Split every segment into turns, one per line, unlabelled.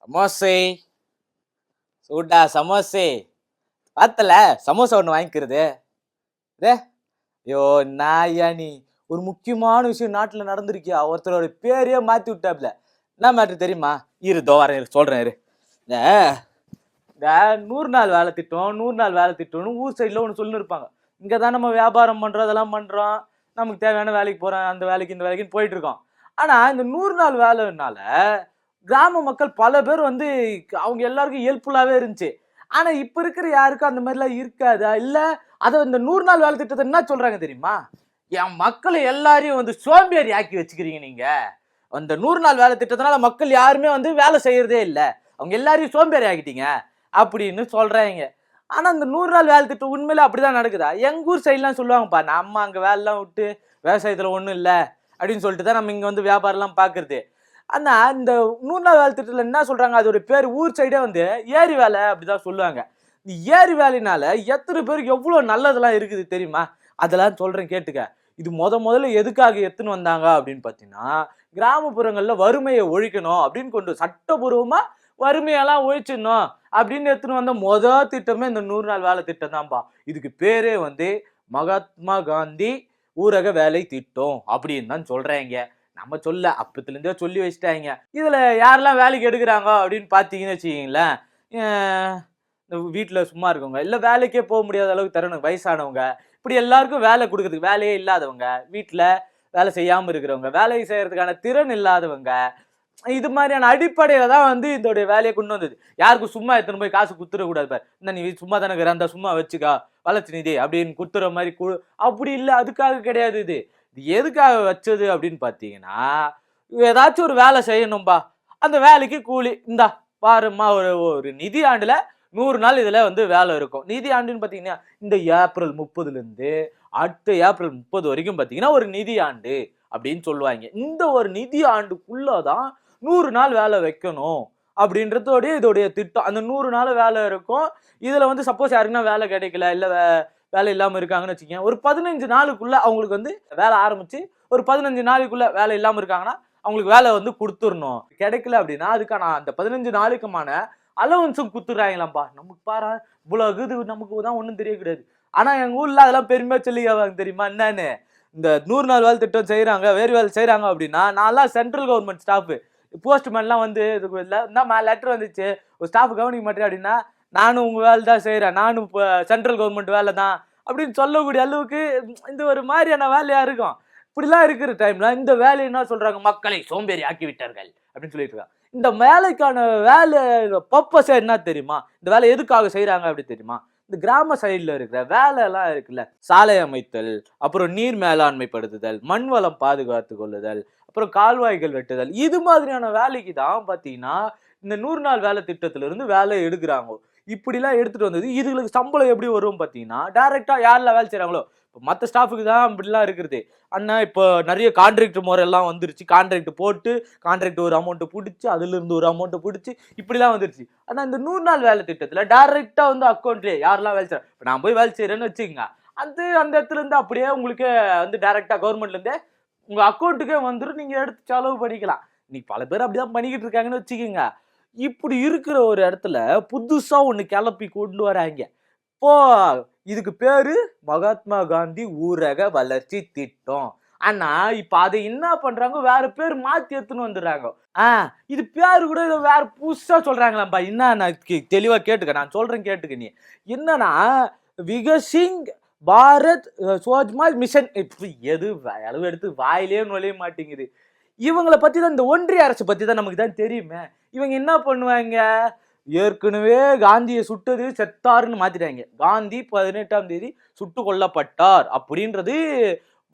சமோசே சூடா சமோசே பார்த்தல சமோசா ஒன்று வாங்கிக்கிறது டே ஐயோ நாயா நீ ஒரு முக்கியமான விஷயம் நாட்டில் நடந்திருக்கியா ஒருத்தரோட பேரையே மாற்றி விட்டாப்ல என்ன மேட்ரு தெரியுமா இரு தோ வரேன் இரு சொல்கிறேன் இரு இந்த இந்த 100 நாள் வேலை திட்டம் 100 நாள் வேலை திட்டம்னு ஊர் சைடில் ஒன்று சொல்லின்னு இருப்பாங்க. இங்கே தான் நம்ம வியாபாரம் பண்ணுறோம் அதெல்லாம் பண்ணுறோம், நமக்கு தேவையான வேலைக்கு போகிறோம், அந்த வேலைக்கு இந்த வேலைக்குன்னு போயிட்டு இருக்கோம். ஆனால் இந்த 100 நாள் வேலைனால கிராம மக்கள் பல பேர் வந்து அவங்க எல்லாருக்கும் ஹெல்ப்ஃபுல்லாகவே இருந்துச்சு. ஆனால் இப்போ இருக்கிற யாருக்கும் அந்த மாதிரிலாம் இருக்காதா? இல்லை அதை இந்த 100 நாள் வேலை திட்டத்தை என்ன சொல்கிறாங்க தெரியுமா? என் மக்களை எல்லாரையும் வந்து சோம்பேறி ஆக்கி வச்சுக்கிறீங்க நீங்கள். அந்த 100 நாள் வேலை திட்டத்தினால மக்கள் யாருமே வந்து வேலை செய்யறதே இல்லை, அவங்க எல்லாரையும் சோம்பேறி ஆக்கிட்டீங்க அப்படின்னு சொல்றாங்க. ஆனா அந்த 100 நாள் வேலை திட்டம் உண்மையில அப்படிதான் நடக்குதா? எங்க ஊர் சைட்லாம் சொல்லுவாங்கப்பா, நம்ம அங்க வேலைலாம் விட்டு விவசாயத்துல ஒண்ணும் இல்லை அப்படின்னு சொல்லிட்டு தான் நம்ம இங்க வந்து வியாபாரம்லாம் பாக்குறது. ஆனா இந்த 100 நாள் வேலை திட்டத்துல என்ன சொல்றாங்க, அதோட பேர் ஊர் சைடே வந்து ஏரி வேலை அப்படிதான் சொல்லுவாங்க. இந்த ஏரி வேலைனால எத்தனை பேருக்கு எவ்வளவு நல்லதெல்லாம் இருக்குது தெரியுமா? அதெல்லாம் சொல்றேன் கேட்டுக்க. இது முதல்ல எதுக்காக எடுத்துன்னு வந்தாங்க அப்படின்னு பாத்தீங்கன்னா, கிராமப்புறங்கள்ல வறுமையை ஒழிக்கணும் அப்படின்னு கொண்டு சட்டபூர்வமா வறுமையெல்லாம் ஒழிச்சிடணும் அப்படின்னு எடுத்துன்னு வந்த திட்டமே இந்த 100 நாள் வேலை திட்டம் தான்ப்பா. இதுக்கு பேரே வந்து மகாத்மா காந்தி ஊரக வேலை திட்டம் அப்படின்னு தான் சொல்றாங்க. நம்ம சொல்ல அப்பத்துல இருந்தே சொல்லி வச்சுட்டாங்க. இதுல யாரெல்லாம் வேலைக்கு எடுக்கிறாங்க அப்படின்னு பாத்தீங்கன்னு வச்சுக்கீங்களேன், வீட்டுல சும்மா இருக்கவங்க, இல்ல வேலைக்கே போக முடியாத அளவுக்கு தரணும் வயசானவங்க, இப்படி எல்லாருக்கும் வேலை கொடுக்கறதுக்கு வேலையே இல்லாதவங்க, வீட்டுல வேலை செய்யாம இருக்கிறவங்க, வேலை செய்யறதுக்கான திறன் இல்லாதவங்க, இது மாதிரியான அடிப்படையில தான் வந்து இதோடைய வேலையை கொண்டு வந்தது. யாருக்கும் சும்மா எத்தனை போய் காசு குத்துறக்கூடாது பாரு, இந்த நீ சும்மா தானே இருக்கிற அந்த சும்மா வச்சுக்கா வளர்ச்சி நிதி அப்படின்னு குத்துற மாதிரி அப்படி இல்லை, அதுக்காக கிடையாது. இது இது எதுக்காக வச்சது அப்படின்னு பாத்தீங்கன்னா, ஏதாச்சும் ஒரு வேலை செய்யணும்பா, அந்த வேலைக்கு கூலி இந்தா பாருமா, ஒரு ஒரு நிதி ஆண்டுல 100 நாள் இதுல வந்து வேலை இருக்கும். நிதி ஆண்டுன்னு பாத்தீங்கன்னா இந்த ஏப்ரல் 30ல இருந்து அடுத்த ஏப்ரல் 30 வரைக்கும் பாத்தீங்கன்னா ஒரு நிதி ஆண்டு அப்படின்னு சொல்லுவாங்க. இந்த ஒரு நிதி ஆண்டுக்குள்ளதான் 100 நாள் வேலை வைக்கணும் அப்படின்றதோடைய இதோடைய திட்டம். அந்த 100 நாள் வேலை இருக்கும். இதுல வந்து சப்போஸ் யாருக்குன்னா வேலை கிடைக்கல, இல்ல வேலை இல்லாம இருக்காங்கன்னு வச்சுக்கோங்க, ஒரு 15 நாளுக்குள்ள அவங்களுக்கு வந்து வேலை ஆரம்பிச்சு ஒரு 15 நாளுக்குள்ள வேலை இல்லாம இருக்காங்கன்னா அவங்களுக்கு வேலை வந்து கொடுத்துடணும். கிடைக்கல அப்படின்னா அதுக்கான அந்த 15 நாளுக்குமான அலவன்ஸும் குத்துறாங்களாம்பா. நமக்கு பாரு இவ்வளவு இது நமக்கு தான் ஒன்றும் தெரிய கிடையாது. ஆனா எங்க ஊர்ல அதெல்லாம் பெருமையா சொல்லிக்காங்க தெரியுமா என்னன்னு? இந்த 100 நாள் வேலை திட்டம் செய்யறாங்க, வேறு வேலை செய்யறாங்க அப்படின்னா, நான்லாம் சென்ட்ரல் கவர்மெண்ட் ஸ்டாஃப், போஸ்ட்மேன்லாம் வந்து இந்தாம்மா லெட்டர் வந்துச்சு ஒரு ஸ்டாஃப் கவனிக்க மாட்டேன் அப்படின்னா, நானும் உங்க வேலை தான் செய்யறேன், நானும் இப்போ சென்ட்ரல் கவர்மெண்ட் வேலை தான் அப்படின்னு சொல்லக்கூடிய அளவுக்கு இந்த ஒரு மாதிரியான வேலையா இருக்கும். இப்படிலாம் இருக்கிற டைம்ல இந்த வேலையை என்ன சொல்றாங்க, மக்களை சோம்பேறி ஆக்கி விட்டார்கள் அப்படின்னு சொல்லிட்டு இருக்காங்க. இந்த வேலைக்கான வேலை பர்பஸ் என்ன தெரியுமா? இந்த வேலை எதுக்காக செய்யறாங்க அப்படி தெரியுமா? இந்த கிராம சைடுல இருக்கிற வேலை எல்லாம் இருக்குல்ல, சாலை அமைத்தல், அப்புறம் நீர் மேலாண்மைப்படுத்துதல், மண் வளம் பாதுகாத்து கொள்ளுதல், அப்புறம் கால்வாய்கள் வெட்டுதல், இது மாதிரியான வேலைக்கு தான் பாத்தீங்கன்னா இந்த 100 நாள் வேலை திட்டத்துல இருந்து வேலை எடுக்கிறாங்க. இப்படிலாம் எடுத்துட்டு வந்தது. இதுகளுக்கு சம்பளம் எப்படி வரும் பாத்தீங்கன்னா, டைரக்டா யாரெல்லாம் வேலை செய்யறாங்களோ, இப்போ மற்ற ஸ்டாஃபுக்கு தான் இப்படிலாம் இருக்கிறது. அண்ணா இப்போ நிறைய கான்ட்ராக்ட் முறையெல்லாம் வந்துருச்சு. கான்ட்ராக்ட் போட்டு கான்ட்ராக்ட் ஒரு அமௌண்ட் பிடிச்சி அதுல இருந்து ஒரு அமௌண்ட் பிடிச்சி இப்படிலாம் வந்துருச்சு. ஆனா இந்த 100 நாள் வேலை திட்டத்துல டைரக்டா வந்து அக்கௌண்ட்லயே யாரெல்லாம் வேலை செய்யறாங்க, இப்போ நான் போய் வேலை செய்யறேன்னு வச்சுக்கோங்க, அந்த அந்த இடத்துல இருந்து அப்படியே உங்களுக்கு வந்து டைரக்டா கவர்மெண்ட்ல இருந்தே உங்க அக்கௌண்ட்டுக்கே வந்துடும், நீங்க எடுத்து செலவு பண்ணிக்கலாம். இன்னைக்கு பல பேர் அப்படிதான் பண்ணிக்கிட்டு இருக்காங்கன்னு வச்சுக்கோங்க. இப்படி இருக்கிற ஒரு இடத்துல புதுசா ஒண்ணு கிளப்பி கொண்டு வராங்க. இப்போ இதுக்கு பேரு மகாத்மா காந்தி ஊரக வளர்ச்சி திட்டம். ஆனா இப்ப அதை என்ன பண்றாங்க, வேற பேர் மாத்தி எடுத்துன்னு வந்துடுறாங்க. இது பேரு கூட வேற புதுசா சொல்றாங்களாம்பா. என்ன நான் தெளிவா கேட்டுக்க, நான் சொல்றேன் கேட்டுக்க நீ. என்னன்னா விகசிங் பாரத் சோஜ்மால் மிஷன், எது அளவு எடுத்து வாயிலே நுழைய மாட்டேங்குது. இவங்களை பத்தி தான், இந்த ஒன்றிய அரசு பத்தி தான் நமக்கு தான் தெரியுமே. இவங்க என்ன பண்ணுவாங்க, ஏற்கனவே காந்தியை சுட்டது செத்தாருன்னு மாத்திட்டாங்க. காந்தி 18ஆம் தேதி சுட்டு கொல்லப்பட்டார் அப்படின்றது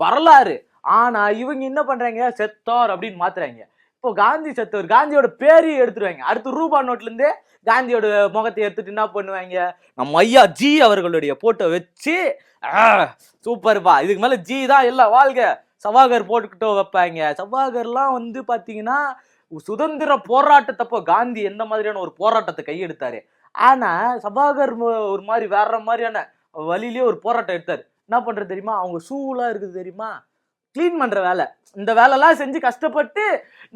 வரலாறு. ஆனா இவங்க என்ன பண்றாங்க, செத்தார் அப்படின்னு மாத்துறாங்க. இப்போ காந்தி செத்தவர், காந்தியோட பேரையும் எடுத்துருவாங்க. அடுத்து ரூபா நோட்ல இருந்தே காந்தியோட முகத்தை எடுத்துட்டு என்ன பண்ணுவாங்க, நம்ம ஐயா ஜி அவர்களுடைய போட்டோ வச்சு சூப்பர்பா, இதுக்கு மேல ஜி தான் எல்லாம் வாழ்க சவாகர் போட்டுக்கிட்டோ வைப்பாங்க. சவாகர்லாம் வந்து பாத்தீங்கன்னா சுதந்திர போராட்டத்தப்போ காந்தி எந்த மாதிரியான ஒரு போராட்டத்தை கையெடுத்தாரு. ஆனா சபாகர் ஒரு மாதிரி வேற மாதிரியான வழியிலேயே ஒரு போராட்டம் எடுத்தாரு. என்ன பண்றது தெரியுமா, அவங்க ஷூலாம் இருக்குது தெரியுமா, கிளீன் பண்ற வேலை. இந்த வேலைலாம் செஞ்சு கஷ்டப்பட்டு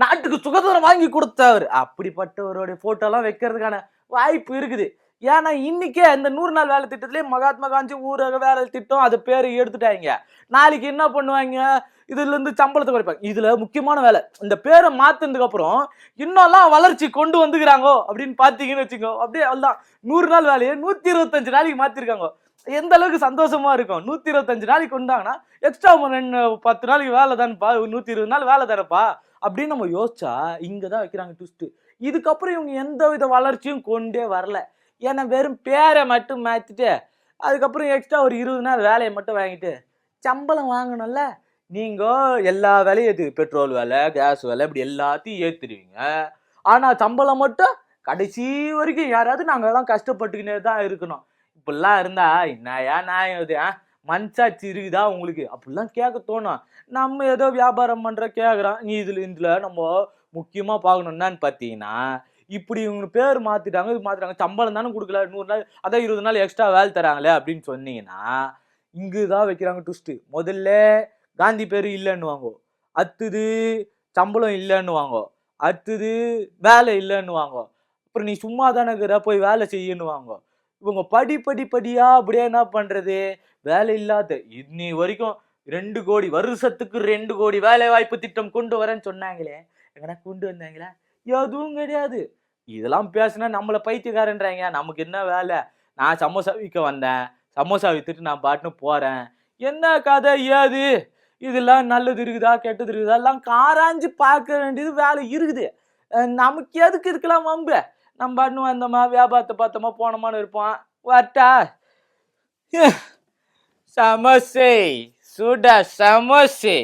நாட்டுக்கு சுகாதாரம் வாங்கி கொடுத்தவர். அப்படிப்பட்டவருடைய போட்டோ எல்லாம் வைக்கிறதுக்கான வாய்ப்பு இருக்குது. ஏன்னா இன்னைக்கே இந்த 100 நாள் வேலை திட்டத்திலேயே மகாத்மா காந்தி ஊரக வேலை திட்டம் அது பேரை எடுத்துட்டாங்க. நாளைக்கு என்ன பண்ணுவாங்க, இதுல இருந்து சம்பளத்தை குறைப்பாங்க. இதுல முக்கியமான வேலை இந்த பேரை மாத்தினதுக்கு அப்புறம் இன்னும்லாம் வளர்ச்சி கொண்டு வந்துக்கிறாங்கோ அப்படின்னு பாத்தீங்கன்னு வச்சுக்கோ. அப்படியே அவ்வளவுதான் 100 நாள் வேலையை 125 நாளைக்கு மாத்திருக்காங்க. எந்த அளவுக்கு சந்தோஷமா இருக்கும். 125 நாளைக்கு கொண்டாங்கன்னா எக்ஸ்ட்ரா 10 நாளைக்கு வேலை தானப்பா, 120 நாள் வேலை தானப்பா அப்படின்னு நம்ம யோசிச்சா இங்கதான் வைக்கிறாங்க ட்விஸ்ட். இதுக்கப்புறம் இவங்க எந்த வித வளர்ச்சியும் கொண்டே வரல. ஏன்னா வெறும் பேரை மட்டும் மாத்திட்டு அதுக்கப்புறம் எக்ஸ்ட்ரா ஒரு 20 நாள் வேலையை மட்டும் வாங்கிட்டு சம்பளம் வாங்கணும்ல. நீங்க எல்லா வேலையும் ஏத்து, பெட்ரோல் வேலை, கேஸ் வேலை, இப்படி எல்லாத்தையும் ஏத்துடுவீங்க. ஆனா சம்பளம் மட்டும் கடைசி வரைக்கும் யாராவது நாங்க எல்லாம் கஷ்டப்பட்டுக்கினே தான் இருக்கணும். இப்படிலாம் இருந்தா என்னையா நியாயம் இது? மனசாட்சி இருக்குதா உங்களுக்கு? அப்படிலாம் கேட்க தோணும். நம்ம ஏதோ வியாபாரம் பண்ற கேக்குறோம். நீ இதுல நம்ம முக்கியமா பார்க்கணும் என்னன்னு பாத்தீங்கன்னா, இப்படி இவங்க பேர் மாத்திட்டாங்க, இது மாத்திட்டாங்க, சம்பளம் தானே கொடுக்கல, 100 நாள் அதான் 20 நாள் எக்ஸ்ட்ரா வேலை தராங்களே அப்படின்னு சொன்னீங்கன்னா, இங்குதான் வைக்கிறாங்க ட்விஸ்ட். முதல்ல காந்தி பேரு இல்லைன்னு வாங்கோ, அடுத்தது சம்பளம் இல்லைன்னு வாங்கோ, அடுத்தது வேலை இல்லைன்னு வாங்கோ, அப்புறம் நீ சும்மா தானே இருக்கிற போய் வேலை செய்யன்னு வாங்கோ. இவங்க படிப்படியா அப்படியே என்ன பண்றது, வேலை இல்லாத இன்னி வரைக்கும் 2 கோடி வருஷத்துக்கு 2 கோடி வேலை வாய்ப்பு திட்டம் கொண்டு வரேன்னு சொன்னாங்களே, எங்கன்னா கொண்டு வந்தாங்களா? எதுவும் கிடையாது. இதெல்லாம் பேசினா நம்மள பைத்தியக்காரன்றாங்க. நமக்கு என்ன வேலை? நான் சமோசா விற்க வந்தேன், சமோசா வித்துட்டு நான் பாட்டுன்னு போறேன். என்ன கதை ஏது? இதெல்லாம் நல்லது இருக்குதா கெட்டது இருக்குதா எல்லாம் காராஞ்சு பார்க்க வேண்டியது வேலை இருக்குது. நமக்கு எதுக்கு இருக்கலாம் வம்பு? நம்ம பாட்டுன்னு வந்தோமா, வியாபாரத்தை பார்த்தோமா, போனோமான்னு இருப்போம். வரட்டா? சமோசை சுட சமோசை.